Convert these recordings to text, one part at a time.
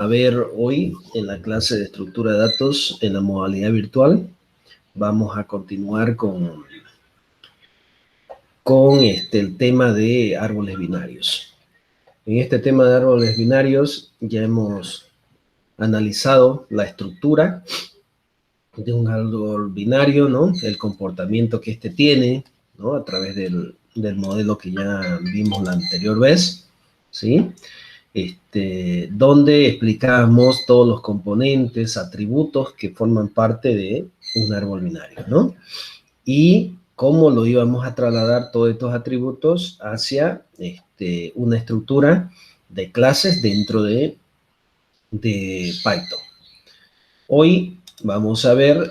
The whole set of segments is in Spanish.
A ver, hoy en la clase de estructura de datos en la modalidad virtual vamos a continuar con el tema de árboles binarios. En este tema de árboles binarios ya hemos analizado la estructura de un árbol binario, ¿no? El comportamiento que éste tiene, ¿no? A través del modelo que ya vimos la anterior vez, ¿sí? Donde explicábamos todos los componentes, atributos que forman parte de un árbol binario, ¿no? Y cómo lo íbamos a trasladar todos estos atributos hacia una estructura de clases dentro de Python. Hoy vamos a ver,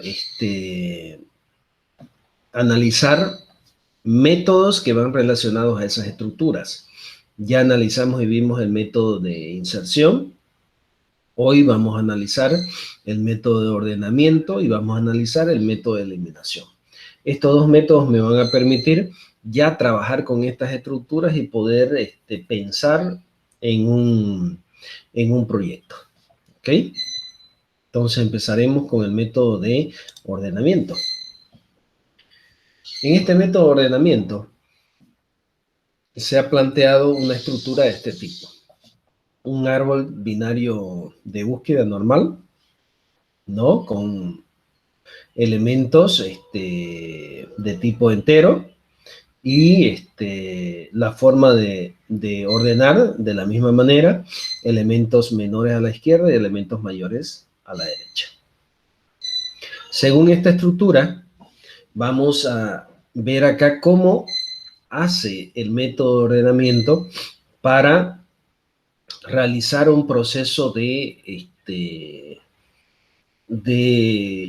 analizar métodos que van relacionados a esas estructuras. Ya analizamos y vimos el método de inserción. Hoy vamos a analizar el método de ordenamiento y vamos a analizar el método de eliminación. Estos dos métodos me van a permitir ya trabajar con estas estructuras y poder pensar en un proyecto. ¿Ok? Entonces empezaremos con el método de ordenamiento. En este método de ordenamiento se ha planteado una estructura de este tipo. Un árbol binario de búsqueda normal, ¿no? Con elementos de tipo entero y la forma de ordenar de la misma manera elementos menores a la izquierda y elementos mayores a la derecha. Según esta estructura, vamos a ver acá cómo hace el método de ordenamiento para realizar un proceso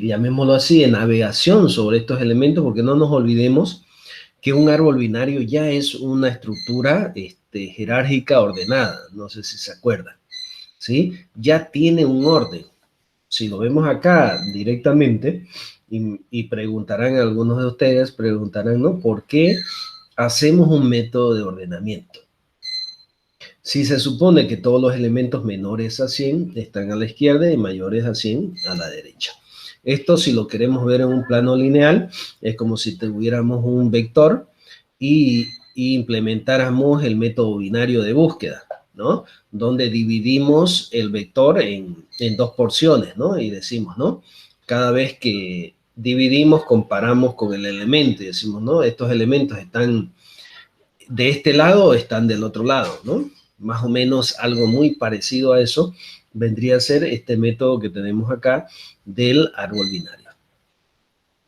llamémoslo así, de navegación sobre estos elementos, porque no nos olvidemos que un árbol binario ya es una estructura jerárquica ordenada, no sé si se acuerdan, ¿sí? Ya tiene un orden. Si lo vemos acá directamente, y preguntarán algunos de ustedes, preguntarán, ¿no? ¿Por qué hacemos un método de ordenamiento? Si se supone que todos los elementos menores a 100 están a la izquierda y mayores a 100 a la derecha. Esto, si lo queremos ver en un plano lineal, es como si tuviéramos un vector y implementáramos el método binario de búsqueda, ¿no? Donde dividimos el vector en dos porciones, ¿no? Y decimos, ¿no? Cada vez que dividimos, comparamos con el elemento y decimos, ¿no? Estos elementos están de este lado o están del otro lado, ¿no? Más o menos algo muy parecido a eso vendría a ser este método que tenemos acá del árbol binario.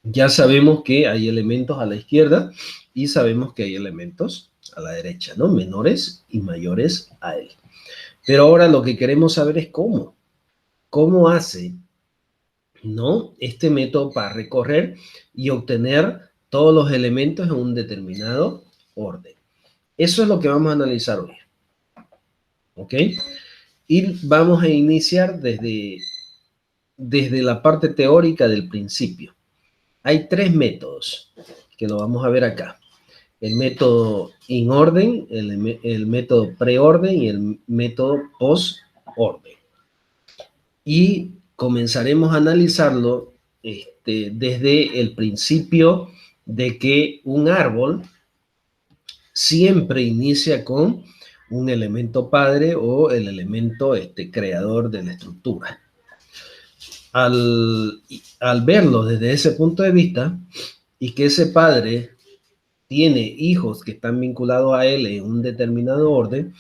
Ya sabemos que hay elementos a la izquierda y sabemos que hay elementos a la derecha, ¿no? Menores y mayores a él. Pero ahora lo que queremos saber es cómo. ¿Cómo hace, ¿no? Este método para recorrer y obtener todos los elementos en un determinado orden. Eso es lo que vamos a analizar hoy. ¿Ok? Y vamos a iniciar desde la parte teórica del principio. Hay tres métodos que lo vamos a ver acá. El método in-orden, el método pre-orden y el método post-orden. Y comenzaremos a analizarlo desde el principio de que un árbol siempre inicia con un elemento padre o el elemento creador de la estructura. Al verlo desde ese punto de vista y que ese padre tiene hijos que están vinculados a él en un determinado orden,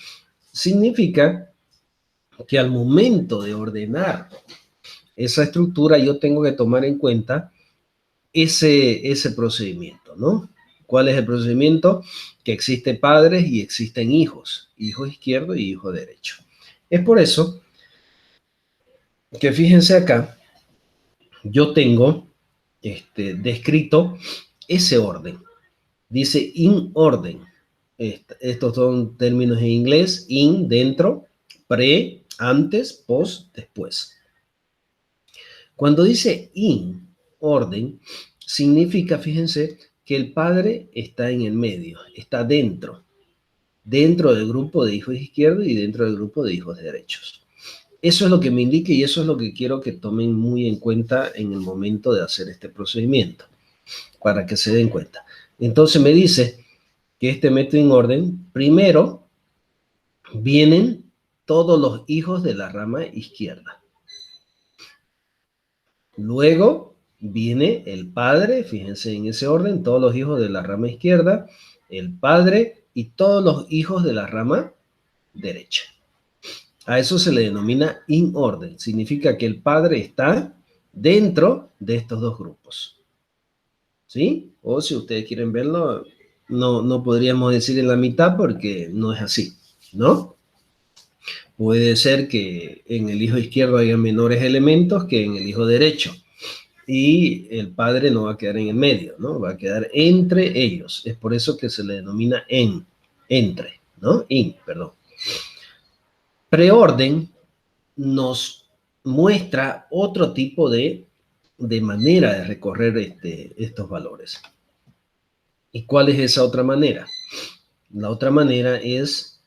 significa que al momento de ordenar esa estructura yo tengo que tomar en cuenta ese procedimiento, ¿no? ¿Cuál es el procedimiento? Que existe padres y existen hijos, hijo izquierdo y hijo derecho. Es por eso que fíjense acá, yo tengo descrito ese orden. Dice in orden. Estos son términos en inglés, in, dentro, pre, antes, post, después. Cuando dice in, orden, significa, fíjense, que el padre está en el medio, está dentro del grupo de hijos izquierdos y dentro del grupo de hijos derechos. Eso es lo que me indica y eso es lo que quiero que tomen muy en cuenta en el momento de hacer este procedimiento, para que se den cuenta. Entonces me dice que este método en orden, primero vienen todos los hijos de la rama izquierda. Luego viene el padre, fíjense en ese orden, todos los hijos de la rama izquierda, el padre y todos los hijos de la rama derecha. A eso se le denomina in orden. Significa que el padre está dentro de estos dos grupos. ¿Sí? O si ustedes quieren verlo, no podríamos decir en la mitad porque no es así, ¿no? Puede ser que en el hijo izquierdo haya menores elementos que en el hijo derecho. Y el padre no va a quedar en el medio, ¿no? Va a quedar entre ellos. Es por eso que se le denomina entre, ¿no? Perdón. Preorden nos muestra otro tipo de manera de recorrer estos valores. ¿Y cuál es esa otra manera? La otra manera es,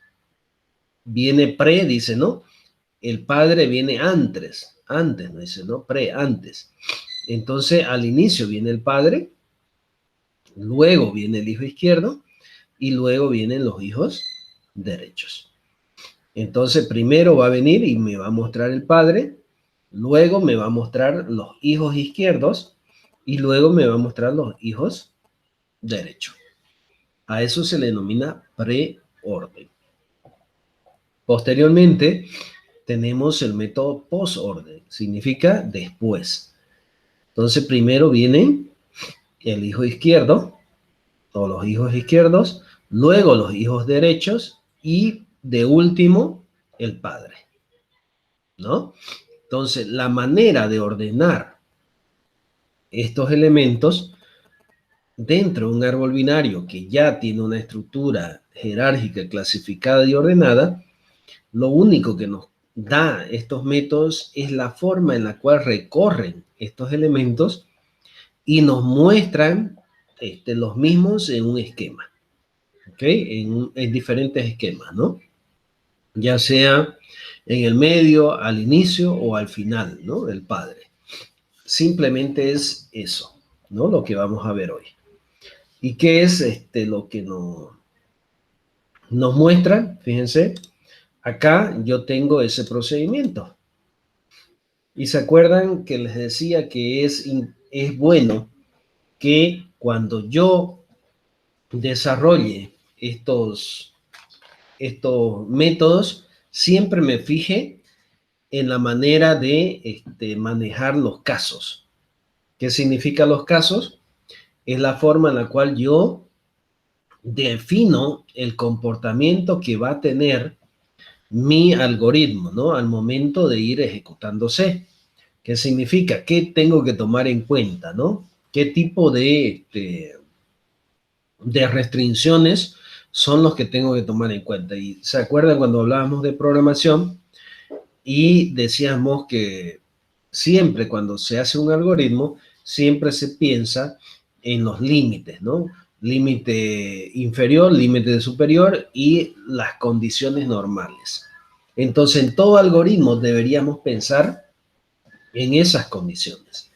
viene pre, dice, ¿no? El padre viene antes, no dice, ¿no? Antes. Entonces, al inicio viene el padre, luego viene el hijo izquierdo y luego vienen los hijos derechos. Entonces, primero va a venir y me va a mostrar el padre, luego me va a mostrar los hijos izquierdos y luego me va a mostrar los hijos derechos. A eso se le denomina preorden. Posteriormente, tenemos el método postorden, significa después. Entonces, primero viene el hijo izquierdo, o los hijos izquierdos, luego los hijos derechos y de último el padre, ¿no? Entonces, la manera de ordenar estos elementos dentro de un árbol binario que ya tiene una estructura jerárquica, clasificada y ordenada, lo único que nos da estos métodos es la forma en la cual recorren estos elementos y nos muestran los mismos en un esquema, ¿ok? En diferentes esquemas, ¿no? Ya sea en el medio, al inicio o al final, ¿no? Del padre. Simplemente es eso, ¿no? Lo que vamos a ver hoy. ¿Y qué es lo que nos muestra? Fíjense, acá yo tengo ese procedimiento. Y se acuerdan que les decía que es bueno que cuando yo desarrolle estos métodos, siempre me fije en la manera de manejar los casos. ¿Qué significa los casos? Es la forma en la cual yo defino el comportamiento que va a tener mi algoritmo, ¿no? Al momento de ir ejecutándose. ¿Qué significa? ¿Qué tengo que tomar en cuenta, ¿no? ¿Qué tipo de restricciones son los que tengo que tomar en cuenta? Y se acuerdan cuando hablábamos de programación y decíamos que siempre cuando se hace un algoritmo, siempre se piensa en los límites, ¿no? Límite inferior, límite superior y las condiciones normales. Entonces, en todo algoritmo deberíamos pensar en esas condiciones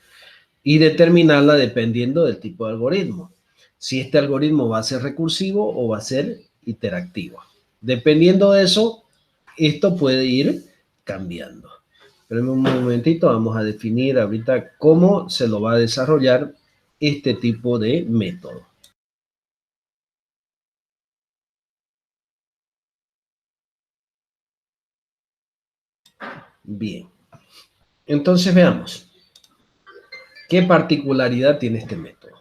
y determinarla dependiendo del tipo de algoritmo. Si este algoritmo va a ser recursivo o va a ser iterativo. Dependiendo de eso, esto puede ir cambiando. Pero en un momentito vamos a definir ahorita cómo se lo va a desarrollar este tipo de método. Bien. Entonces veamos. ¿Qué particularidad tiene este método?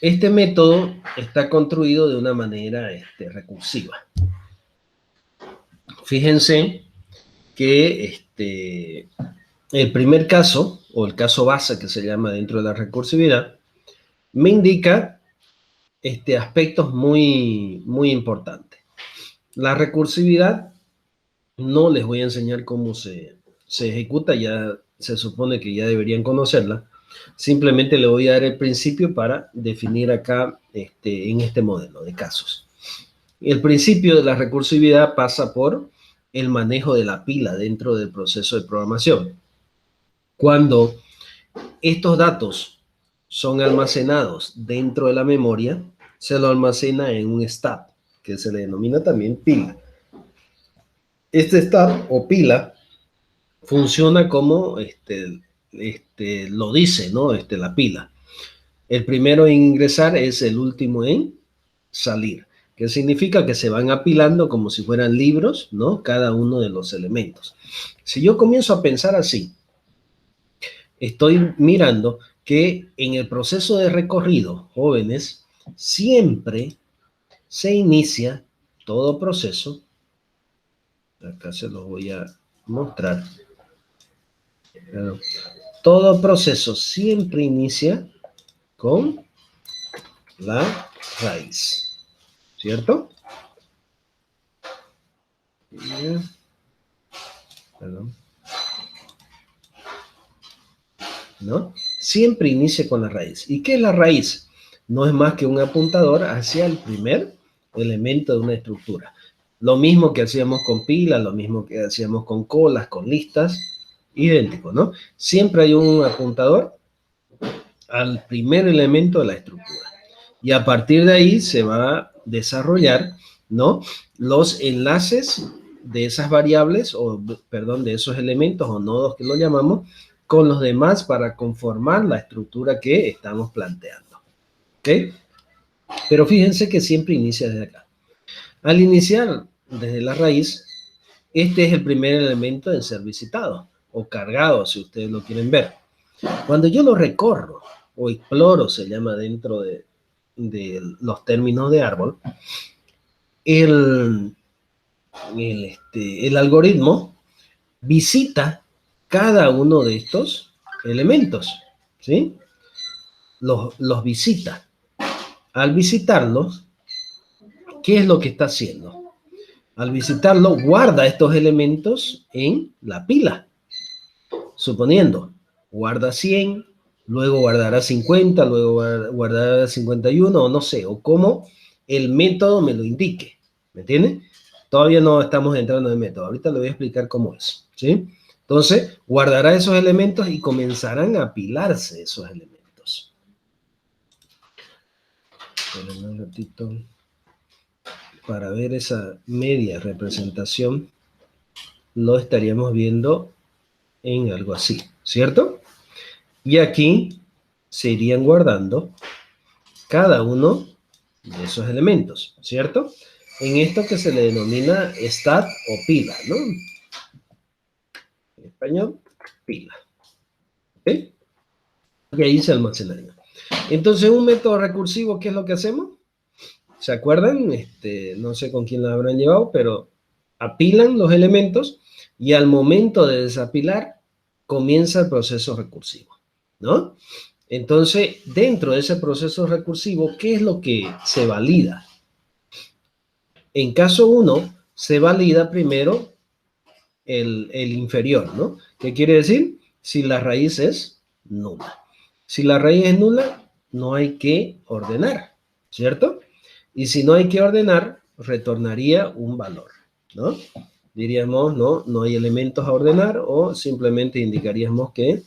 Este método está construido de una manera recursiva. Fíjense que el primer caso, o el caso base que se llama dentro de la recursividad, me indica aspectos muy, muy importantes. La recursividad, no les voy a enseñar cómo se ejecuta, ya se supone que ya deberían conocerla. Simplemente le voy a dar el principio para definir acá en este modelo de casos. El principio de la recursividad pasa por el manejo de la pila dentro del proceso de programación. Cuando estos datos son almacenados dentro de la memoria, se lo almacena en un stub, que se le denomina también pila. Este stub o pila funciona como lo dice, ¿no? La pila. El primero en ingresar es el último en salir, que significa que se van apilando como si fueran libros, ¿no? Cada uno de los elementos. Si yo comienzo a pensar así, estoy mirando que en el proceso de recorrido, jóvenes, siempre se inicia todo proceso. Acá se los voy a mostrar. Todo proceso siempre inicia con la raíz, ¿cierto? Perdón. ¿No? Siempre inicia con la raíz. ¿Y qué es la raíz? No es más que un apuntador hacia el primer elemento de una estructura. Lo mismo que hacíamos con pilas, lo mismo que hacíamos con colas, con listas, idéntico, ¿no? Siempre hay un apuntador al primer elemento de la estructura. Y a partir de ahí se va a desarrollar, ¿no? Los enlaces de esas variables, o perdón, de esos elementos o nodos que lo llamamos, con los demás para conformar la estructura que estamos planteando. ¿Ok? Pero fíjense que siempre inicia desde acá. Al iniciar desde la raíz, este es el primer elemento en ser visitado o cargado, si ustedes lo quieren ver. Cuando yo lo recorro o exploro, se llama dentro de los términos de árbol, el algoritmo visita cada uno de estos elementos, ¿sí? Los visita. Al visitarlos, ¿qué es lo que está haciendo? Al visitarlo, guarda estos elementos en la pila. Suponiendo, guarda 100, luego guardará 50, luego guardará 51, o no sé, o como el método me lo indique. ¿Me entiende? Todavía no estamos entrando en el método. Ahorita le voy a explicar cómo es, ¿sí? Entonces, guardará esos elementos y comenzarán a apilarse esos elementos. Esperen un ratito. Para ver esa media representación, lo estaríamos viendo en algo así, ¿cierto? Y aquí se irían guardando cada uno de esos elementos, ¿cierto? En esto que se le denomina stat o pila, ¿no? En español, pila. ¿Ok? Y ahí se almacenaría. Entonces, un método recursivo, ¿qué es lo que hacemos? ¿Se acuerdan? No sé con quién lo habrán llevado, pero apilan los elementos y al momento de desapilar comienza el proceso recursivo, ¿no? Entonces, dentro de ese proceso recursivo, ¿qué es lo que se valida? En caso 1, se valida primero el inferior, ¿no? ¿Qué quiere decir? Si la raíz es nula. Si la raíz es nula, no hay que ordenar, ¿cierto? Y si no hay que ordenar, retornaría un valor, ¿no? Diríamos, no hay elementos a ordenar, o simplemente indicaríamos que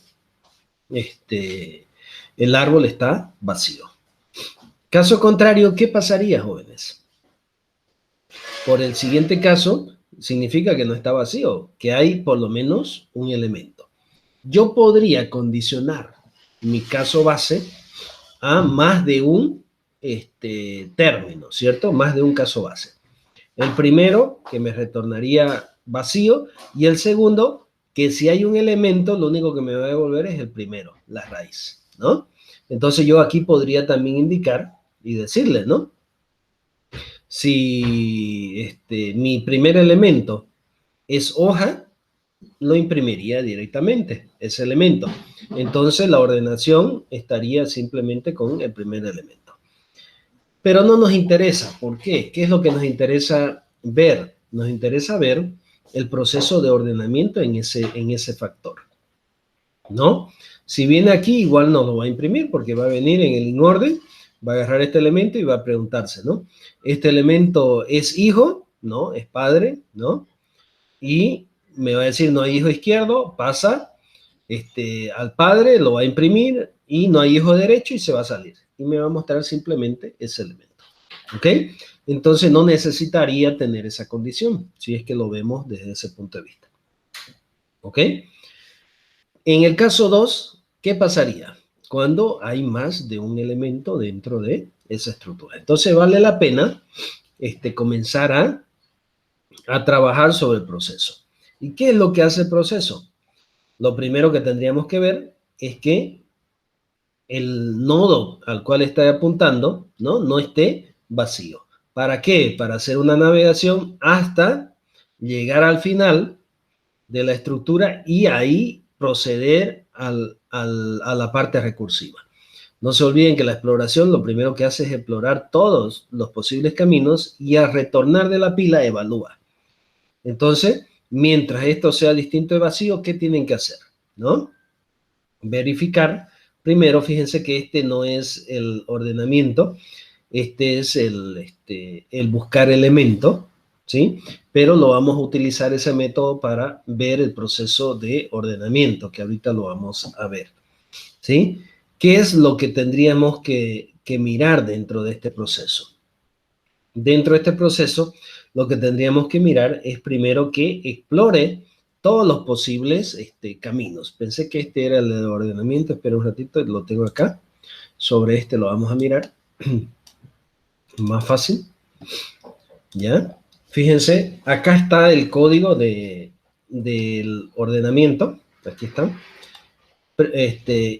el árbol está vacío. Caso contrario, ¿qué pasaría, jóvenes? Por el siguiente caso, significa que no está vacío, que hay por lo menos un elemento. Yo podría condicionar mi caso base a más de un término, ¿cierto? Más de un caso base. El primero, que me retornaría vacío, y el segundo, que si hay un elemento, lo único que me va a devolver es el primero, la raíz, ¿no? Entonces yo aquí podría también indicar y decirle, ¿no? Si mi primer elemento es hoja, lo imprimiría directamente, ese elemento. Entonces la ordenación estaría simplemente con el primer elemento. Pero no nos interesa. ¿Por qué? ¿Qué es lo que nos interesa ver? Nos interesa ver el proceso de ordenamiento en ese factor, ¿no? Si viene aquí, igual no lo va a imprimir porque va a venir en el inorden, va a agarrar este elemento y va a preguntarse, ¿no? ¿Este elemento es hijo? ¿No? ¿Es padre? ¿No? y me va a decir no hay hijo izquierdo, pasa al padre, lo va a imprimir y no hay hijo derecho y se va a salir. Y me va a mostrar simplemente ese elemento. ¿Ok? Entonces no necesitaría tener esa condición, si es que lo vemos desde ese punto de vista. ¿Ok? En el caso 2, ¿qué pasaría? Cuando hay más de un elemento dentro de esa estructura. Entonces vale la pena comenzar a trabajar sobre el proceso. ¿Y qué es lo que hace el proceso? Lo primero que tendríamos que ver es que el nodo al cual está apuntando, no esté vacío. ¿Para qué? Para hacer una navegación hasta llegar al final de la estructura y ahí proceder a la parte recursiva. No se olviden que la exploración lo primero que hace es explorar todos los posibles caminos y al retornar de la pila evalúa. Entonces, mientras esto sea distinto de vacío, ¿qué tienen que hacer? ¿No? Verificar. Primero, fíjense que este no es el ordenamiento, este es el buscar elemento, ¿sí? Pero lo vamos a utilizar ese método para ver el proceso de ordenamiento, que ahorita lo vamos a ver, ¿sí? ¿Qué es lo que tendríamos que mirar dentro de este proceso? Dentro de este proceso, lo que tendríamos que mirar es primero que explore todos los posibles caminos. Pensé que este era el de ordenamiento, espera un ratito, lo tengo acá. Sobre este lo vamos a mirar. Más fácil, ¿ya? Fíjense, acá está el código del ordenamiento. Aquí está.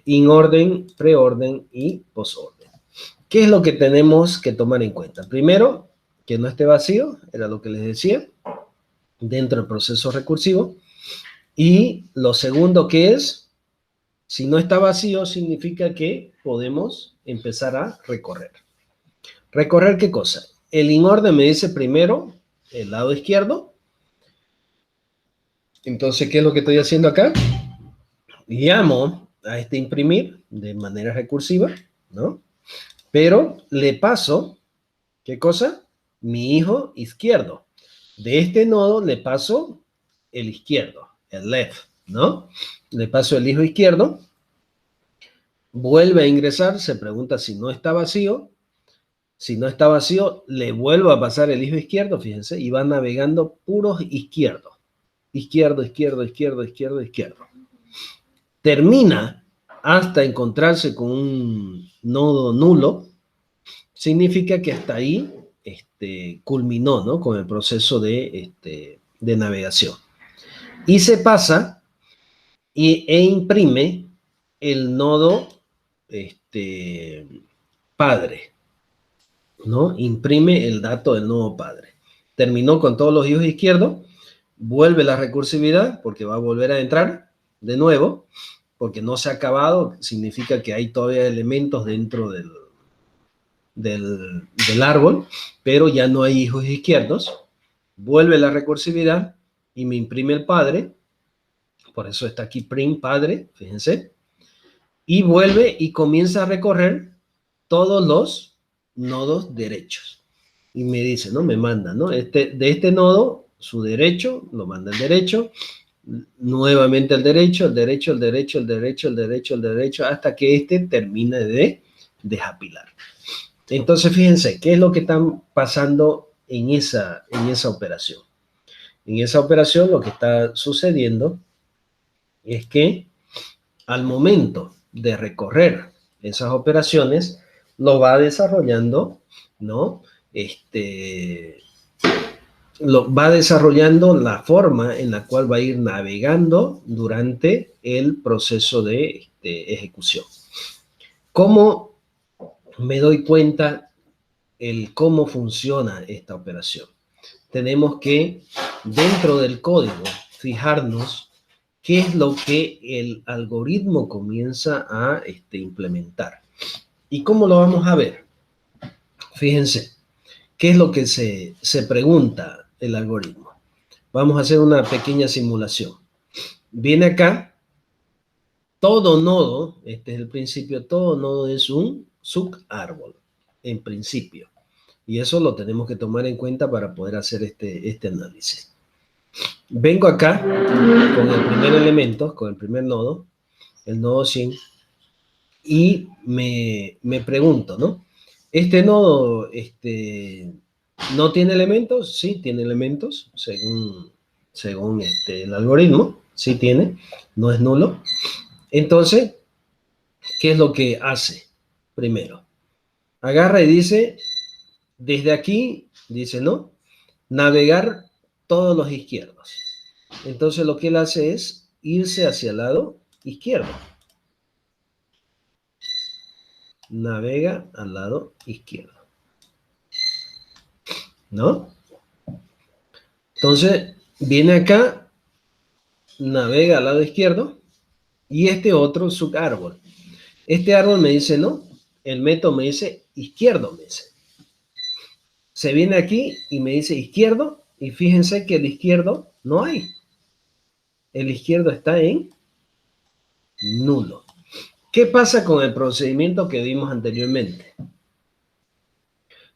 In orden, preorden y postorden. ¿Qué es lo que tenemos que tomar en cuenta? Primero, que no esté vacío, era lo que les decía, dentro del proceso recursivo. Y lo segundo que es, si no está vacío, significa que podemos empezar a recorrer. ¿Recorrer qué cosa? El in orden me dice primero el lado izquierdo. Entonces, ¿qué es lo que estoy haciendo acá? Llamo a imprimir de manera recursiva, ¿no? Pero le paso, ¿qué cosa? Mi hijo izquierdo. De este nodo le paso el izquierdo, el left, ¿no? Le paso el hijo izquierdo, vuelve a ingresar, se pregunta si no está vacío. Si no está vacío, le vuelvo a pasar el hijo izquierdo, fíjense, y va navegando puros izquierdos. Izquierdo, izquierdo, izquierdo, izquierdo, izquierdo. Termina hasta encontrarse con un nodo nulo, significa que hasta ahí culminó, ¿no? Con el proceso de navegación. Y se pasa e imprime el nodo padre, ¿no? Imprime el dato del nodo padre. Terminó con todos los hijos izquierdos, vuelve la recursividad porque va a volver a entrar de nuevo, porque no se ha acabado, significa que hay todavía elementos dentro del árbol, pero ya no hay hijos izquierdos. Vuelve la recursividad y me imprime el padre, por eso está aquí print padre, fíjense, y vuelve y comienza a recorrer todos los nodos derechos. Y me dice, ¿no? Me manda, ¿no? De este nodo, su derecho, lo manda el derecho, nuevamente el derecho, el derecho, el derecho, el derecho, el derecho, el derecho, hasta que termine de desapilar. Entonces, fíjense, ¿qué es lo que están pasando en esa operación? En esa operación lo que está sucediendo es que al momento de recorrer esas operaciones, lo va desarrollando, ¿no? Lo va desarrollando la forma en la cual va a ir navegando durante el proceso de ejecución. ¿Cómo me doy cuenta cómo funciona esta operación? Tenemos que, dentro del código, fijarnos qué es lo que el algoritmo comienza a implementar. ¿Y cómo lo vamos a ver? Fíjense, ¿qué es lo que se pregunta el algoritmo? Vamos a hacer una pequeña simulación. Viene acá, todo nodo, este es el principio, todo nodo es un subárbol, en principio. Y eso lo tenemos que tomar en cuenta para poder hacer este análisis. Vengo acá con el primer elemento, con el primer nodo, el nodo 100, y me pregunto, ¿no? ¿Este nodo no tiene elementos? Sí, tiene elementos, según el algoritmo, sí tiene, no es nulo. Entonces, ¿qué es lo que hace? Primero, agarra y dice, desde aquí, dice, ¿no? Navegar todos los izquierdos. Entonces lo que él hace es irse hacia el lado izquierdo. Navega al lado izquierdo, ¿no? Entonces viene acá, navega al lado izquierdo y este otro subárbol. Este árbol me dice no, el método me dice izquierdo, me dice. Se viene aquí y me dice izquierdo y fíjense que el izquierdo no hay. El izquierdo está en nulo. ¿Qué pasa con el procedimiento que vimos anteriormente?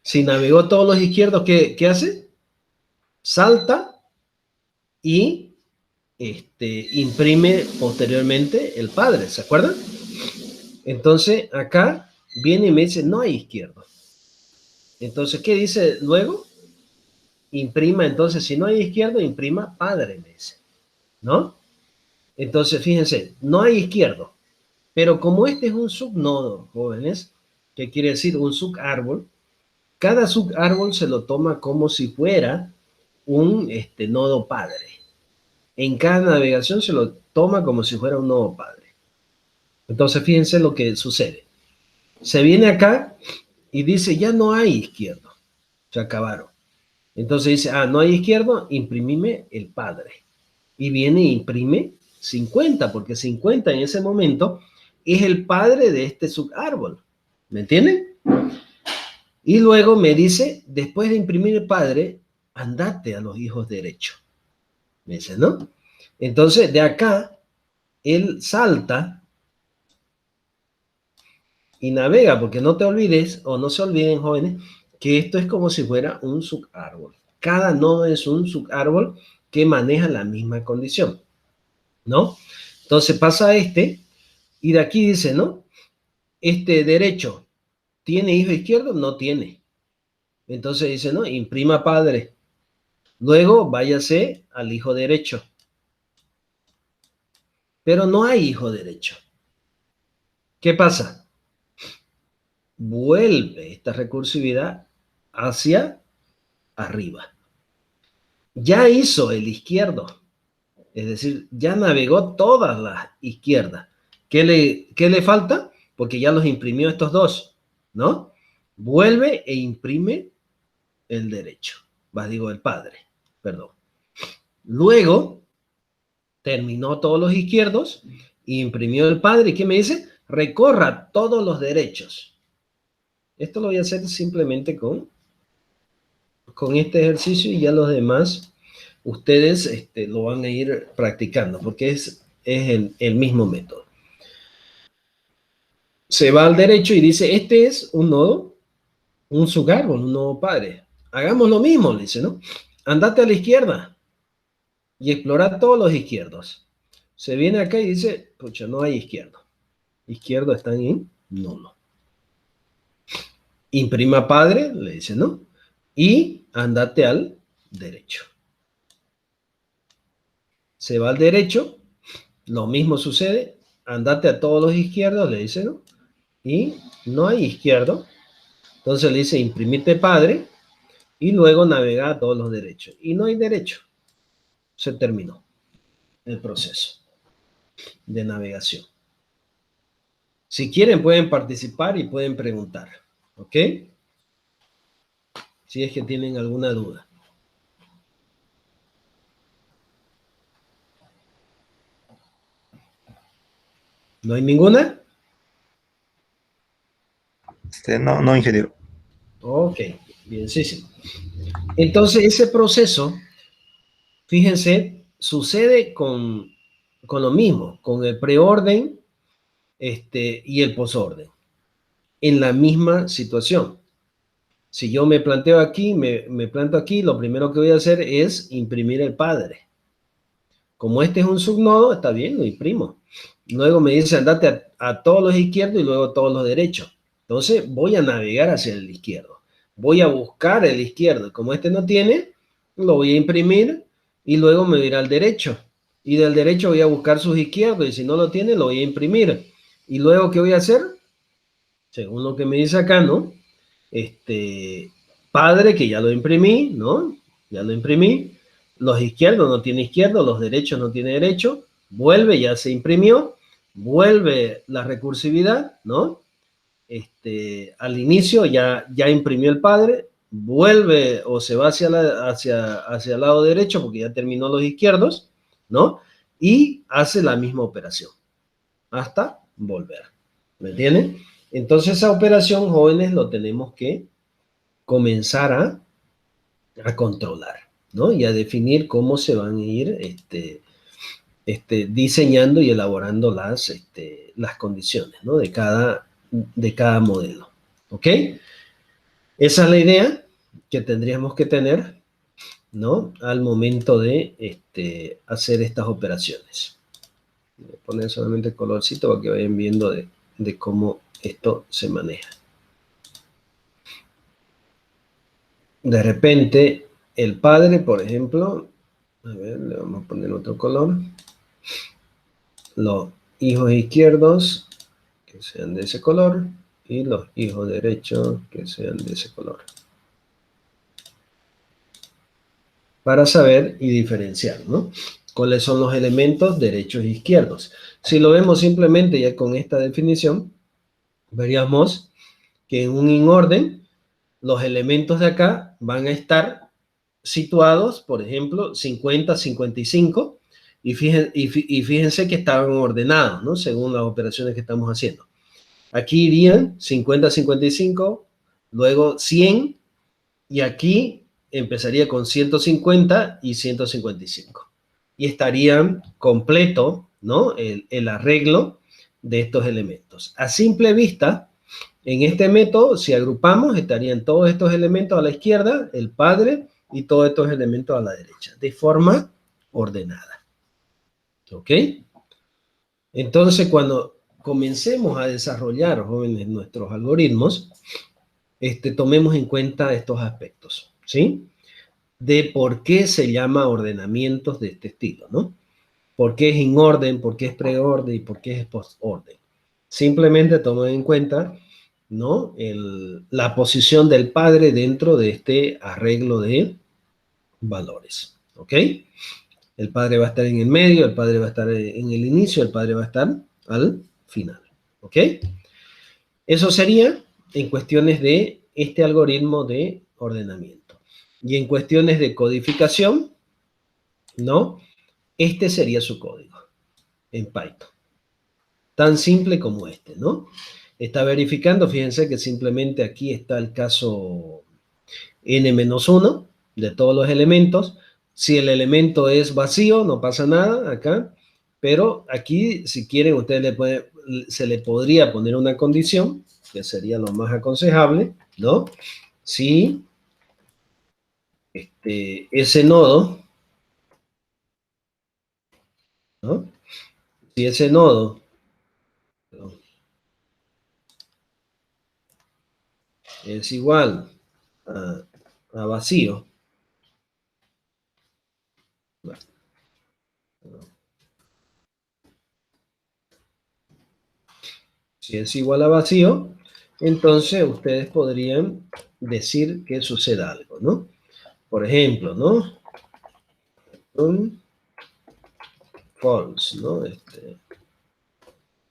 Si navegó todos los izquierdos, ¿qué hace? Salta y imprime posteriormente el padre, ¿se acuerdan? Entonces acá viene y me dice, no hay izquierdo. Entonces, ¿qué dice luego? Imprima, entonces, si no hay izquierdo, imprima padre, me dice, ¿no? Entonces, fíjense, no hay izquierdo, pero como este es un subnodo, jóvenes, que quiere decir un subárbol, cada subárbol se lo toma como si fuera un nodo padre. En cada navegación se lo toma como si fuera un nodo padre. Entonces, fíjense lo que sucede. Se viene acá y dice, ya no hay izquierdo. Se acabaron. Entonces dice, no hay izquierdo, imprimime el padre. Y viene e imprime 50, porque 50 en ese momento es el padre de este subárbol. ¿Me entienden? Y luego me dice, después de imprimir el padre, andate a los hijos derechos. Me dice, ¿no? Entonces, de acá, él salta y navega, porque no te olvides, o no se olviden, jóvenes, que esto es como si fuera un subárbol. Cada nodo es un subárbol que maneja la misma condición, ¿no? Entonces pasa y de aquí dice, ¿no? Este derecho, ¿tiene hijo izquierdo? No tiene. Entonces dice, ¿no? Imprima padre. Luego váyase al hijo derecho. Pero no hay hijo derecho. ¿Qué pasa? Vuelve esta recursividad hacia arriba. Ya hizo el izquierdo, es decir, ya navegó todas las izquierdas. ¿Qué le falta? Porque ya los imprimió estos dos, ¿no? Vuelve e imprime el derecho, digo el padre, perdón. Luego terminó todos los izquierdos, imprimió el padre, ¿y qué me dice? Recorra todos los derechos. Esto lo voy a hacer simplemente con este ejercicio y ya los demás ustedes lo van a ir practicando porque es el mismo método. Se va al derecho y dice, este es un nodo, un subárbol, un nodo padre. Hagamos lo mismo, le dice, ¿no? Andate a la izquierda y explora todos los izquierdos. Se viene acá y dice, pucha, no hay izquierdo. Izquierdo están en nulo. Imprima padre, le dice, ¿no? Y andate al derecho. Se va al derecho, lo mismo sucede, andate a todos los izquierdos, le dice, ¿no? Y no hay izquierdo, entonces le dice imprimite padre y luego navega a todos los derechos. Y no hay derecho. Se terminó el proceso de navegación. Si quieren pueden participar y pueden preguntar, ¿ok? Si es que tienen alguna duda. ¿No hay ninguna? No, no, ingeniero. Ok, bien, sí, sí. Entonces ese proceso, fíjense, sucede con lo mismo, con el preorden y el posorden, en la misma situación. Si yo me planteo aquí, me planto aquí, lo primero que voy a hacer es imprimir el padre. Como este es un subnodo, está bien, lo imprimo. Luego me dice, andate a todos los izquierdos y luego a todos los derechos. Entonces voy a navegar hacia el izquierdo. Voy a buscar el izquierdo. Como este no tiene, lo voy a imprimir y luego me voy a ir al derecho. Y del derecho voy a buscar sus izquierdos y si no lo tiene, lo voy a imprimir. Y luego, ¿qué voy a hacer? Según lo que me dice acá, ¿no? Padre, que ya lo imprimí, ¿no? Ya lo imprimí. Los izquierdos no tiene izquierdo, los derechos no tiene derecho. Vuelve, ya se imprimió. Vuelve la recursividad, ¿no? Al inicio ya imprimió el padre. Vuelve o se va hacia el lado derecho porque ya terminó los izquierdos, ¿no? Y hace la misma operación hasta volver. ¿Me entienden? Entonces esa operación, jóvenes, lo tenemos que comenzar a controlar, ¿no? Y a definir cómo se van a ir diseñando y elaborando las condiciones, ¿no? de cada modelo. ¿Ok? Esa es la idea que tendríamos que tener, ¿no? Al momento de hacer estas operaciones. Voy a poner solamente el colorcito para que vayan viendo de cómo esto se maneja. De repente, el padre, por ejemplo, a ver, le vamos a poner otro color. Los hijos izquierdos que sean de ese color y los hijos derechos que sean de ese color. Para saber y diferenciar, ¿no? ¿Cuáles son los elementos derechos e izquierdos? Si lo vemos simplemente ya con esta definición, veríamos que en un inorden los elementos de acá van a estar situados, por ejemplo, 50, 55, y fíjense que estaban ordenados, ¿no? Según las operaciones que estamos haciendo. Aquí irían 50, 55, luego 100, y aquí empezaría con 150 y 155. Y estarían completo, ¿no? El arreglo de estos elementos. A simple vista, en este método, si agrupamos, estarían todos estos elementos a la izquierda, el padre, y todos estos elementos a la derecha, de forma ordenada. ¿Ok? Entonces, cuando comencemos a desarrollar, jóvenes, nuestros algoritmos, tomemos en cuenta estos aspectos, ¿sí? De por qué se llama ordenamientos de este estilo, ¿no? ¿Por qué es in orden, por qué es preorden y por qué es postorden? Simplemente tomen en cuenta, ¿no? La posición del padre dentro de este arreglo de valores, ¿ok? El padre va a estar en el medio, el padre va a estar en el inicio, el padre va a estar al final, ¿ok? Eso sería en cuestiones de este algoritmo de ordenamiento. Y en cuestiones de codificación, ¿no? Este sería su código en Python. Tan simple como este, ¿no? Está verificando, fíjense que simplemente aquí está el caso n-1 de todos los elementos. Si el elemento es vacío, no pasa nada acá, pero aquí, si quieren, ustedes se le podría poner una condición, que sería lo más aconsejable, ¿no? Si ese nodo, ¿no? Si ese nodo, perdón, es igual a vacío, si es igual a vacío, entonces ustedes podrían decir que sucede algo, ¿no? Por ejemplo, ¿no? False, ¿no?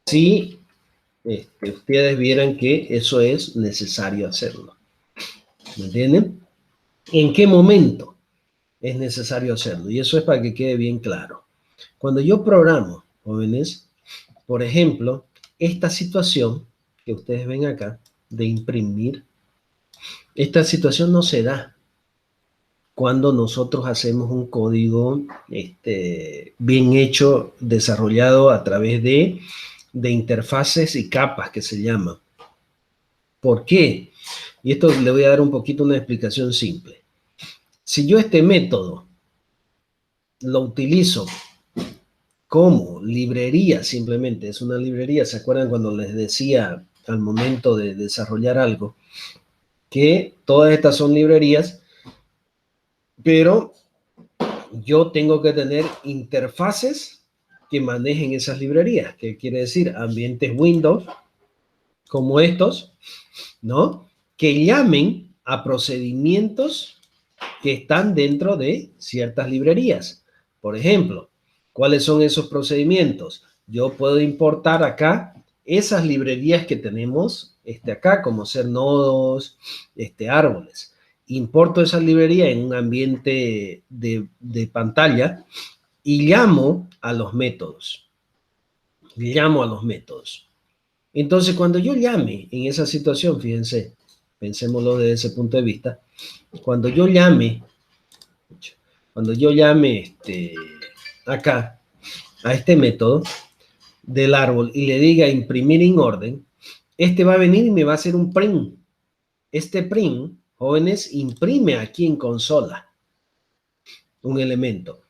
Si ustedes vieran que eso es necesario hacerlo. ¿Me entienden? ¿En qué momento es necesario hacerlo? Y eso es para que quede bien claro. Cuando yo programo, jóvenes, por ejemplo, esta situación que ustedes ven acá de imprimir, esta situación no se da cuando nosotros hacemos un código bien hecho, desarrollado a través de interfaces y capas que se llaman. ¿Por qué? Y esto le voy a dar un poquito una explicación simple. Si yo este método lo utilizo como librería, simplemente es una librería, ¿se acuerdan cuando les decía al momento de desarrollar algo que todas estas son librerías, pero yo tengo que tener interfaces que manejen esas librerías, que quiere decir ambientes Windows como estos, ¿no? Que llamen a procedimientos que están dentro de ciertas librerías. Por ejemplo, ¿cuáles son esos procedimientos? Yo puedo importar acá esas librerías que tenemos acá, como ser nodos, árboles. Importo esa librería en un ambiente de pantalla y llamo a los métodos. Llamo a los métodos. Entonces, cuando yo llame en esa situación, fíjense, pensémoslo desde ese punto de vista, cuando yo llame acá a este método del árbol y le diga imprimir en orden, este va a venir y me va a hacer un print. Este print, jóvenes, imprime aquí en consola un elemento.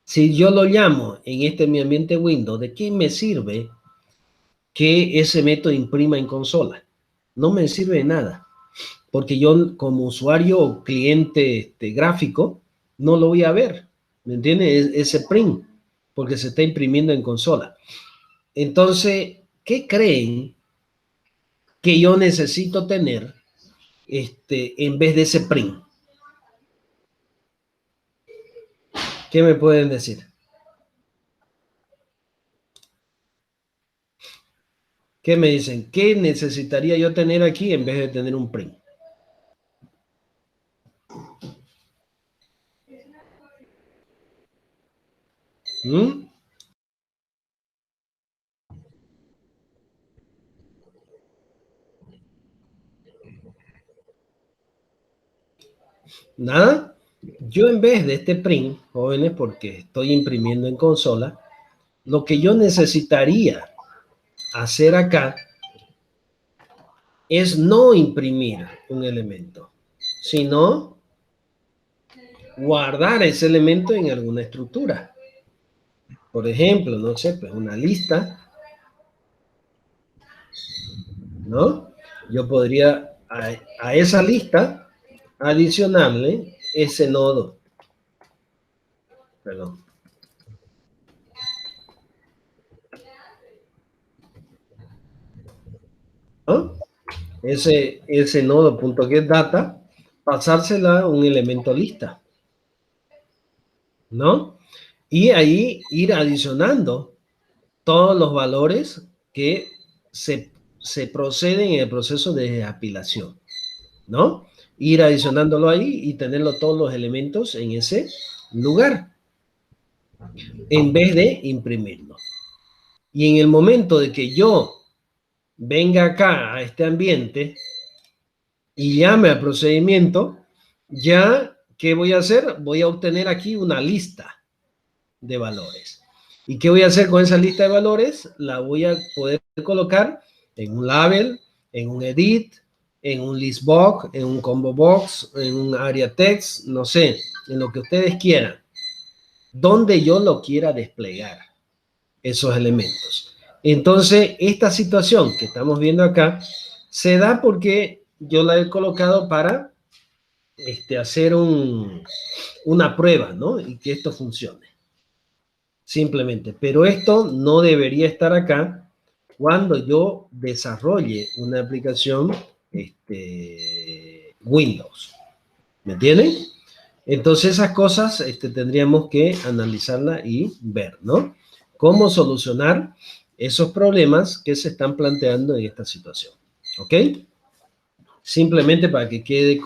Si yo lo llamo en mi ambiente Windows, ¿de qué me sirve que ese método imprima en consola? No me sirve de nada, porque yo como usuario o cliente gráfico no lo voy a ver, ¿me entiendes? Ese print, porque se está imprimiendo en consola. Entonces, ¿qué creen que yo necesito tener en vez de ese print? ¿Qué me pueden decir? ¿Qué me dicen? ¿Qué necesitaría yo tener aquí en vez de tener un print? ¿Mm? ¿Nada? Yo en vez de este print, jóvenes, porque estoy imprimiendo en consola, lo que yo necesitaría hacer acá es no imprimir un elemento, sino guardar ese elemento en alguna estructura. Por ejemplo, no sé, pues una lista, ¿no? Yo podría a esa lista adicionarle ese nodo. Perdón. ¿No? Ese nodo.getData, pasársela a un elemento lista, ¿no? Y ahí ir adicionando todos los valores que se proceden en el proceso de apilación, ¿no? Ir adicionándolo ahí y tenerlo todos los elementos en ese lugar, en vez de imprimirlo. Y en el momento de que yo venga acá a este ambiente y llame al procedimiento, ya, ¿qué voy a hacer? Voy a obtener aquí una lista de valores. ¿Y qué voy a hacer con esa lista de valores? La voy a poder colocar en un label, en un edit, en un list box, en un combo box, en un area text, no sé, en lo que ustedes quieran, donde yo lo quiera desplegar, esos elementos. Entonces, esta situación que estamos viendo acá se da porque yo la he colocado para hacer una prueba, ¿no? Y que esto funcione. Simplemente. Pero esto no debería estar acá cuando yo desarrolle una aplicación Windows. ¿Me entienden? Entonces esas cosas tendríamos que analizarla y ver, ¿no? Cómo solucionar esos problemas que se están planteando en esta situación. ¿Ok? Simplemente para que quede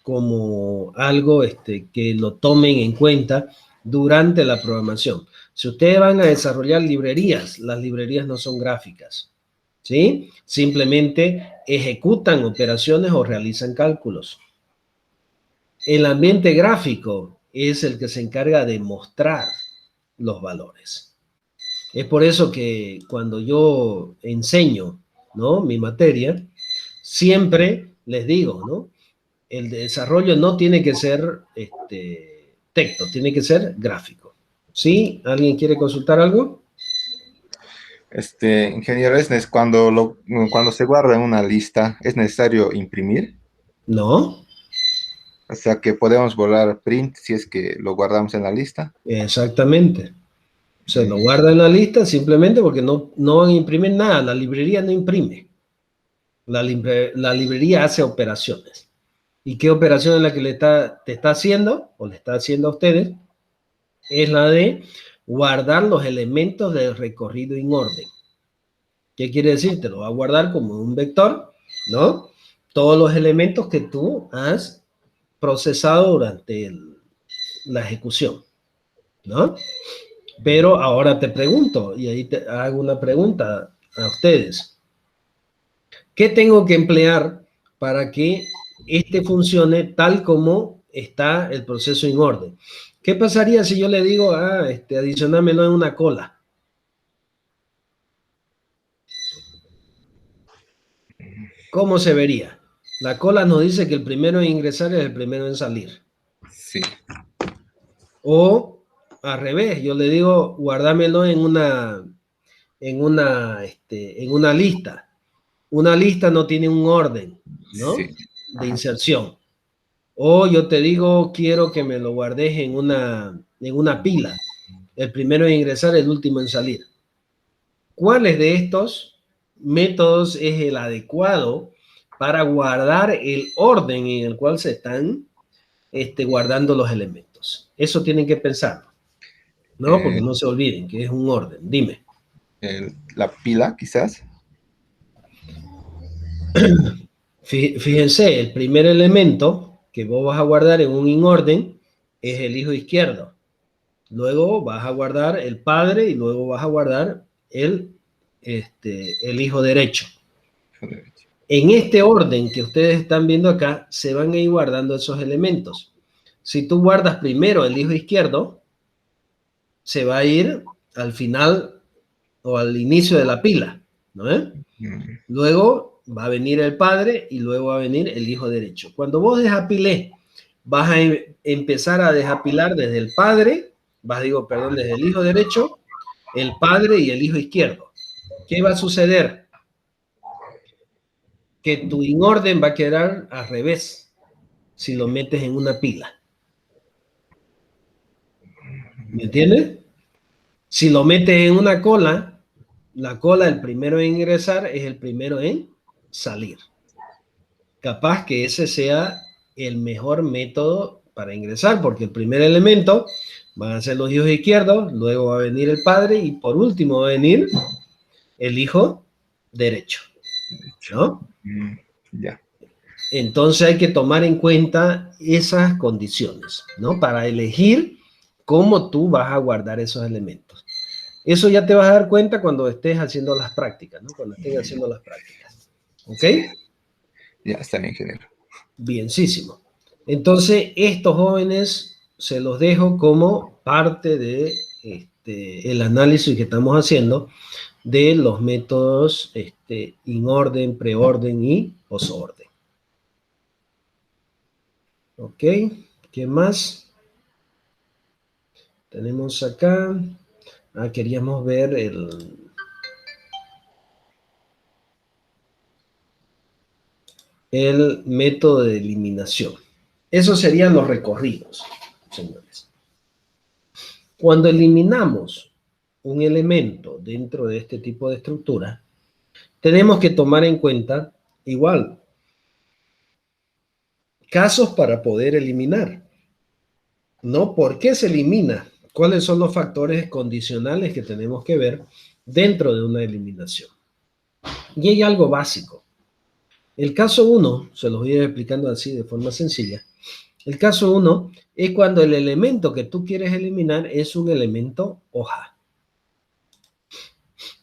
como algo que lo tomen en cuenta durante la programación. Si ustedes van a desarrollar librerías, las librerías no son gráficas, ¿sí? Simplemente ejecutan operaciones o realizan cálculos. El ambiente gráfico es el que se encarga de mostrar los valores. Es por eso que cuando yo enseño, ¿no?, mi materia, siempre les digo, ¿no? El desarrollo no tiene que ser texto, tiene que ser gráfico. ¿Sí? ¿Alguien quiere consultar algo? Ingeniero, cuando se guarda en una lista, ¿es necesario imprimir? No, O sea que podemos borrar print si es que lo guardamos en la lista. exactamente. Se lo Mm, guarda en la lista simplemente porque no van a imprimir nada. La librería no imprime. La librería hace operaciones. ¿Y qué operación es la que te está haciendo o le está haciendo a ustedes? Es la de guardar los elementos del recorrido en orden. ¿Qué quiere decir? Te lo va a guardar como un vector, ¿no? Todos los elementos que tú has procesado durante la ejecución, ¿no? Pero ahora te pregunto, y ahí te hago una pregunta a ustedes. ¿Qué tengo que emplear para que este funcione tal como está el proceso en orden? ¿Qué pasaría si yo le digo, adicionámelo en una cola? ¿Cómo se vería? La cola nos dice que el primero en ingresar es el primero en salir. sí, O al revés, yo le digo, guárdamelo en una lista. Una lista no tiene un orden, ¿no? sí. De Ajá. inserción. O yo te digo, quiero que me lo guardes en una pila. El primero en ingresar, el último en salir. ¿Cuáles de estos métodos es el adecuado para guardar el orden en el cual se están guardando los elementos? Eso tienen que pensar, ¿no? Porque Eh, no se olviden que es un orden. Dime. la pila, quizás. Fíjense, el primer elemento que vos vas a guardar en un inorden es el hijo izquierdo. Luego vas a guardar el padre y luego vas a guardar el hijo derecho. En este orden que ustedes están viendo acá, se van a ir guardando esos elementos. Si tú guardas primero el hijo izquierdo, se va a ir al final o al inicio de la pila, ¿no? Mm, Luego va a venir el padre y luego va a venir el hijo derecho. Cuando vos desapilés, vas a empezar a desapilar desde el padre, desde el hijo derecho, el padre y el hijo izquierdo. ¿Qué va a suceder? Que tu inorden va a quedar al revés si lo metes en una pila. ¿Me entiendes? Si lo metes en una cola, la cola, el primero en ingresar es el primero en salir. Capaz que ese sea el mejor método para ingresar, porque el primer elemento van a ser los hijos izquierdos, luego va a venir el padre y por último va a venir el hijo derecho, ¿no? mm, ya. Entonces hay que tomar en cuenta esas condiciones, ¿no? Para elegir cómo tú vas a guardar esos elementos. Eso ya te vas a dar cuenta cuando estés haciendo las prácticas, ¿no? Cuando estén haciendo las prácticas. ¿Ok? Sí, ya está bien, ingeniero. Bienísimo. Entonces, estos jóvenes se los dejo como parte de el análisis que estamos haciendo de los métodos in orden, preorden y posorden. ¿Ok? ¿Qué más tenemos acá? Queríamos ver el método de eliminación. Esos serían los recorridos, señores. Cuando eliminamos un elemento dentro de este tipo de estructura, tenemos que tomar en cuenta igual casos para poder eliminar, ¿no? ¿Por qué se elimina? ¿Cuáles son los factores condicionales que tenemos que ver dentro de una eliminación? Y hay algo básico. El caso 1, se los voy a ir explicando así de forma sencilla. El caso 1 es cuando el elemento que tú quieres eliminar es un elemento hoja.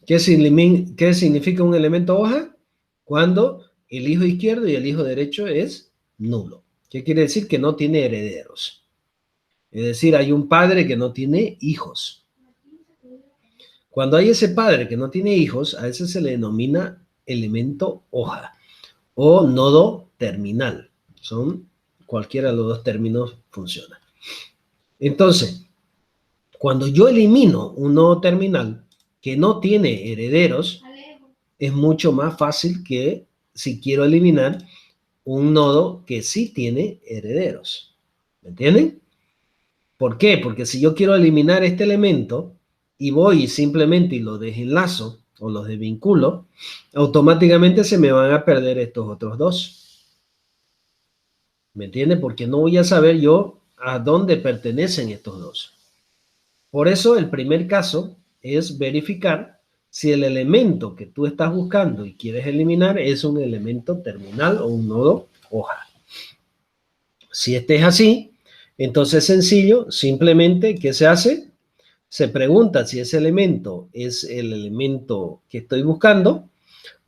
¿Qué significa un elemento hoja? Cuando el hijo izquierdo y el hijo derecho es nulo. ¿Qué quiere decir? Que no tiene herederos. Es decir, hay un padre que no tiene hijos. Cuando hay ese padre que no tiene hijos, a ese se le denomina elemento hoja. o nodo terminal. Cualquiera de los dos términos funciona. Entonces, cuando yo elimino un nodo terminal que no tiene herederos, es mucho más fácil que si quiero eliminar un nodo que sí tiene herederos. ¿Me entienden? ¿Por qué? Porque si yo quiero eliminar este elemento y voy simplemente y lo desenlazo o los desvinculo, automáticamente se me van a perder estos otros dos. ¿Me entiende? Porque no voy a saber yo a dónde pertenecen estos dos. Por eso el primer caso es verificar si el elemento que tú estás buscando y quieres eliminar es un elemento terminal o un nodo hoja. Si este es así, entonces sencillo, simplemente, ¿qué se hace? Se pregunta si ese elemento es el elemento que estoy buscando.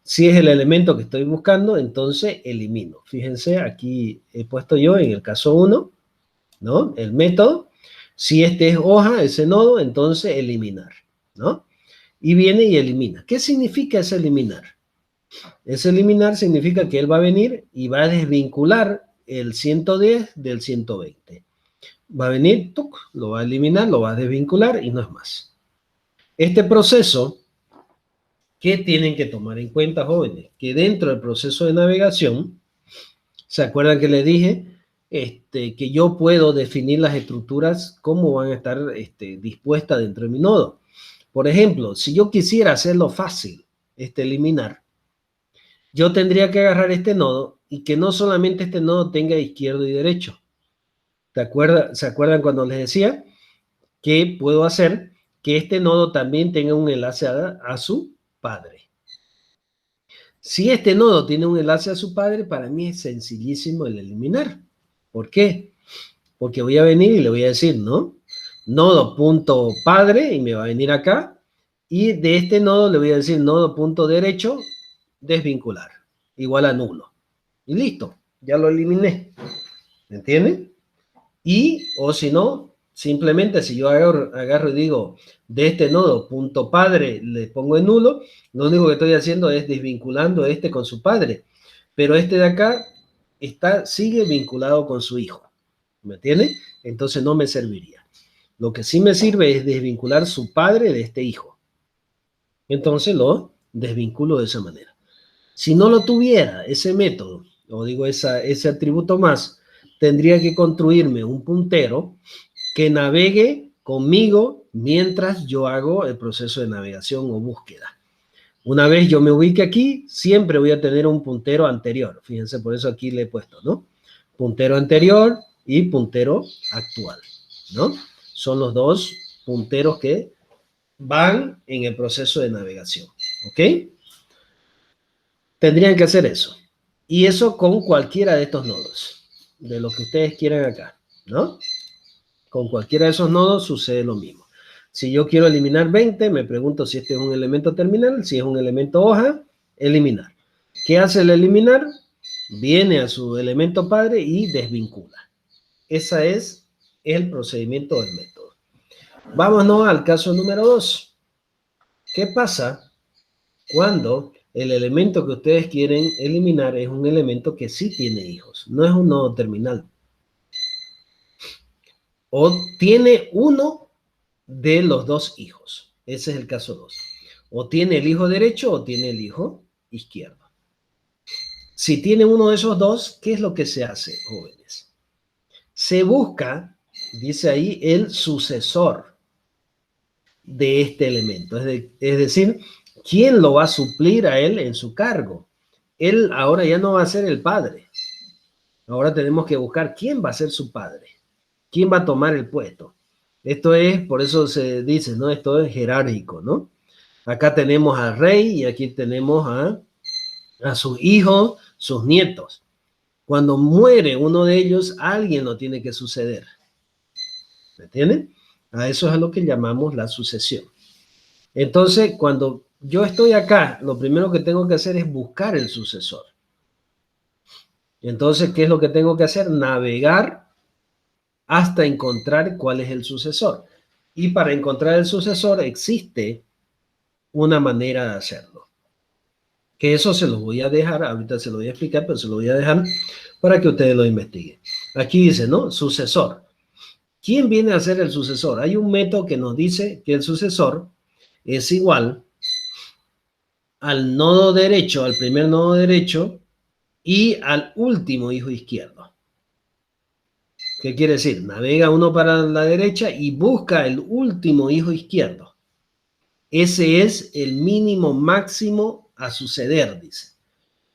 Si es el elemento que estoy buscando, entonces elimino. Fíjense, aquí he puesto yo en el caso 1, ¿no? El método. Si este es hoja, ese nodo, entonces eliminar, ¿no? Y viene y elimina. ¿Qué significa ese eliminar? Ese eliminar significa que él va a venir y va a desvincular el 110 del 120. Va a venir, ¡tuc!, lo va a eliminar, lo va a desvincular y no es más. Este proceso, ¿qué tienen que tomar en cuenta, jóvenes? Que dentro del proceso de navegación, ¿se acuerdan que les dije? Que yo puedo definir las estructuras, cómo van a estar dispuestas dentro de mi nodo. Por ejemplo, si yo quisiera hacerlo fácil, eliminar, yo tendría que agarrar este nodo y que no solamente este nodo tenga izquierdo y derecho. ¿Se acuerdan cuando les decía que puedo hacer que este nodo también tenga un enlace a su padre? Si este nodo tiene un enlace a su padre, para mí es sencillísimo el eliminar. ¿Por qué? Porque voy a venir y le voy a decir, ¿no? Nodo.padre, y me va a venir acá, y de este nodo le voy a decir nodo.derecho, desvincular, igual a nulo. Y listo, ya lo eliminé. ¿Me entienden? Y, o si no, simplemente si yo agarro y digo, de este nodo, punto padre, le pongo en nulo, lo único que estoy haciendo es desvinculando con su padre. Pero este de acá sigue vinculado con su hijo. ¿Me entiende? Entonces no me serviría. Lo que sí me sirve es desvincular su padre de este hijo. Entonces lo desvinculo de esa manera. Si no lo tuviera ese método, o digo ese atributo más, tendría que construirme un puntero que navegue conmigo mientras yo hago el proceso de navegación o búsqueda. Una vez yo me ubique aquí, siempre voy a tener un puntero anterior. Fíjense, por eso aquí le he puesto, ¿no? Puntero anterior y puntero actual, ¿no? Son los dos punteros que van en el proceso de navegación, ¿ok? Tendrían que hacer eso. Y eso con cualquiera de estos nodos, de lo que ustedes quieran acá, ¿no? Con cualquiera de esos nodos sucede lo mismo. Si yo quiero eliminar 20, me pregunto si este es un elemento terminal, si es un elemento hoja, eliminar. ¿Qué hace el eliminar? Viene a su elemento padre y desvincula. Ese es el procedimiento del método. Vámonos al caso número 2. ¿Qué pasa cuando el elemento que ustedes quieren eliminar es un elemento que sí tiene hijos? No es un nodo terminal. O tiene uno de los dos hijos. Ese es el caso 2. O tiene el hijo derecho o tiene el hijo izquierdo. Si tiene uno de esos dos, ¿qué es lo que se hace, jóvenes? Se busca, dice ahí, el sucesor de este elemento. Es decir, ¿quién lo va a suplir a él en su cargo? Él ahora ya no va a ser el padre. Ahora tenemos que buscar quién va a ser su padre. ¿Quién va a tomar el puesto? Esto es, por eso se dice, ¿no? Esto es jerárquico, ¿no? Acá tenemos al rey y aquí tenemos a sus hijos, sus nietos. Cuando muere uno de ellos, alguien lo tiene que suceder. ¿Me entienden? A eso es a lo que llamamos la sucesión. Entonces, cuando yo estoy acá, lo primero que tengo que hacer es buscar el sucesor. Entonces, ¿qué es lo que tengo que hacer? Navegar hasta encontrar cuál es el sucesor. Y para encontrar el sucesor existe una manera de hacerlo. Que eso se los voy a dejar, ahorita se lo voy a explicar, pero se lo voy a dejar para que ustedes lo investiguen. Aquí dice, ¿no? Sucesor. ¿Quién viene a ser el sucesor? Hay un método que nos dice que el sucesor es igual al nodo derecho, al primer nodo derecho y al último hijo izquierdo. ¿Qué quiere decir? Navega uno para la derecha y busca el último hijo izquierdo. Ese es el mínimo máximo a suceder, dice.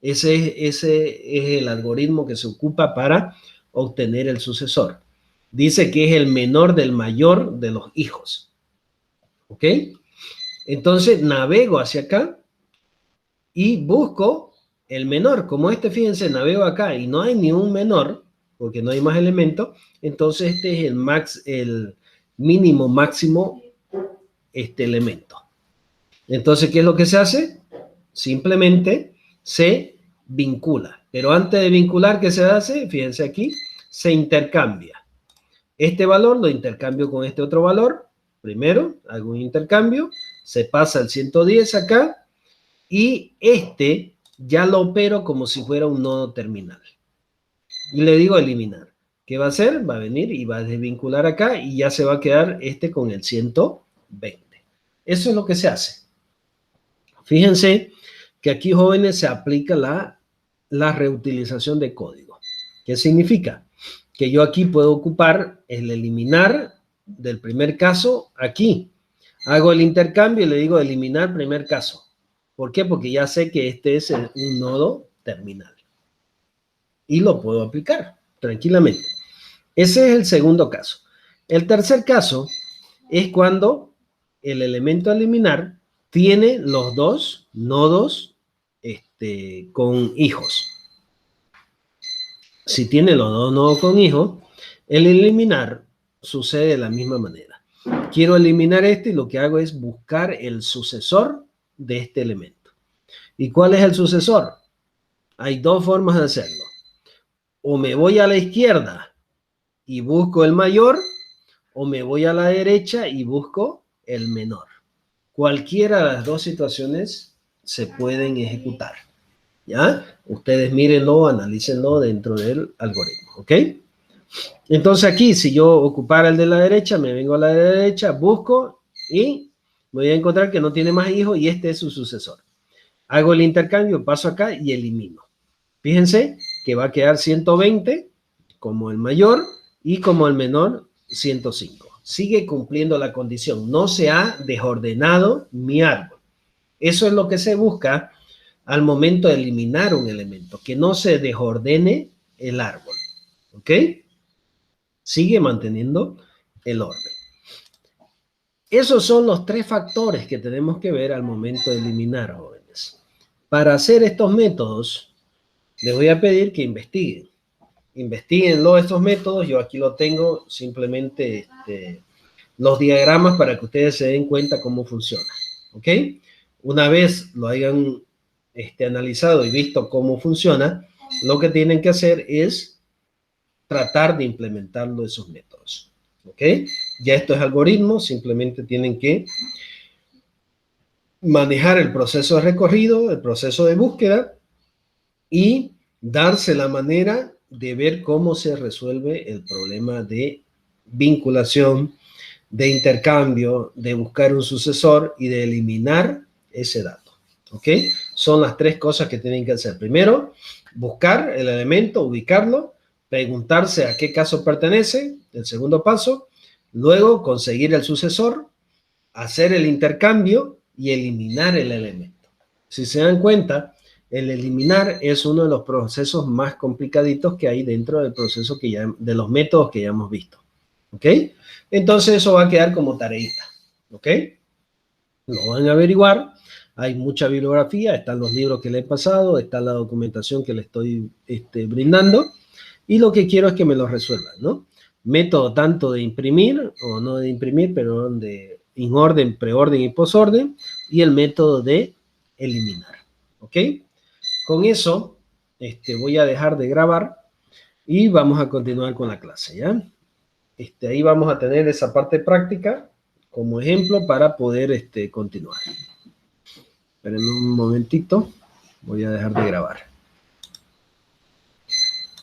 Ese es el algoritmo que se ocupa para obtener el sucesor. Dice que es el menor del mayor de los hijos. ¿Ok? Entonces navego hacia acá y busco el menor. Como fíjense, navego acá y no hay ni un menor, porque no hay más elementos, entonces este es el mínimo máximo elemento. Entonces, ¿qué es lo que se hace? Simplemente se vincula. Pero antes de vincular, ¿qué se hace? Fíjense aquí, se intercambia. Este valor lo intercambio con este otro valor. Primero, hago un intercambio, se pasa el 110 acá y ya lo opero como si fuera un nodo terminal. Y le digo eliminar. ¿Qué va a hacer? Va a venir y va a desvincular acá y ya se va a quedar con el 120. Eso es lo que se hace. Fíjense que aquí, jóvenes, se aplica la reutilización de código. ¿Qué significa? Que yo aquí puedo ocupar el eliminar del primer caso aquí. Hago el intercambio y le digo eliminar primer caso. ¿Por qué? Porque ya sé que este es un nodo terminal. Y lo puedo aplicar tranquilamente. Ese es el segundo caso. El tercer caso es cuando el elemento a eliminar tiene los dos nodos con hijos. Si tiene los dos nodos con hijos, el eliminar sucede de la misma manera. Quiero eliminar y lo que hago es buscar el sucesor de este elemento. ¿Y cuál es el sucesor? Hay dos formas de hacerlo. O me voy a la izquierda y busco el mayor, o me voy a la derecha y busco el menor. Cualquiera de las dos situaciones se pueden ejecutar. ¿Ya? Ustedes mírenlo, analícenlo dentro del algoritmo, ¿ok? Entonces aquí, si yo ocupara el de la derecha, me vengo a la derecha, busco y voy a encontrar que no tiene más hijos y este es su sucesor. Hago el intercambio, paso acá y elimino. Fíjense que va a quedar 120 como el mayor y como el menor 105. Sigue cumpliendo la condición. No se ha desordenado mi árbol. Eso es lo que se busca al momento de eliminar un elemento, que no se desordene el árbol. ¿Ok? Sigue manteniendo el orden. Esos son los tres factores que tenemos que ver al momento de eliminar, jóvenes. Para hacer estos métodos, les voy a pedir que investiguen. Investíguenlo estos métodos. Yo aquí lo tengo, simplemente los diagramas para que ustedes se den cuenta cómo funciona. ¿Ok? Una vez lo hayan analizado y visto cómo funciona, lo que tienen que hacer es tratar de implementarlo esos métodos. ¿Ok? Ya esto es algoritmo, simplemente tienen que manejar el proceso de recorrido, el proceso de búsqueda y darse la manera de ver cómo se resuelve el problema de vinculación, de intercambio, de buscar un sucesor y de eliminar ese dato. ¿Ok? Son las tres cosas que tienen que hacer. Primero, buscar el elemento, ubicarlo, preguntarse a qué caso pertenece, el segundo paso. Luego, conseguir el sucesor, hacer el intercambio y eliminar el elemento. Si se dan cuenta, el eliminar es uno de los procesos más complicaditos que hay dentro del proceso de los métodos que ya hemos visto. ¿Ok? Entonces eso va a quedar como tareita. ¿Ok? Lo van a averiguar. Hay mucha bibliografía, están los libros que le he pasado, está la documentación que le estoy brindando. Y lo que quiero es que me lo resuelvan, ¿no? Método tanto de imprimir, o no de imprimir, pero de inorden, preorden y posorden, y el método de eliminar. ¿Ok? Con eso voy a dejar de grabar y vamos a continuar con la clase, ¿ya? Ahí vamos a tener esa parte práctica como ejemplo para poder continuar. Espérenme un momentito. Voy a dejar de grabar.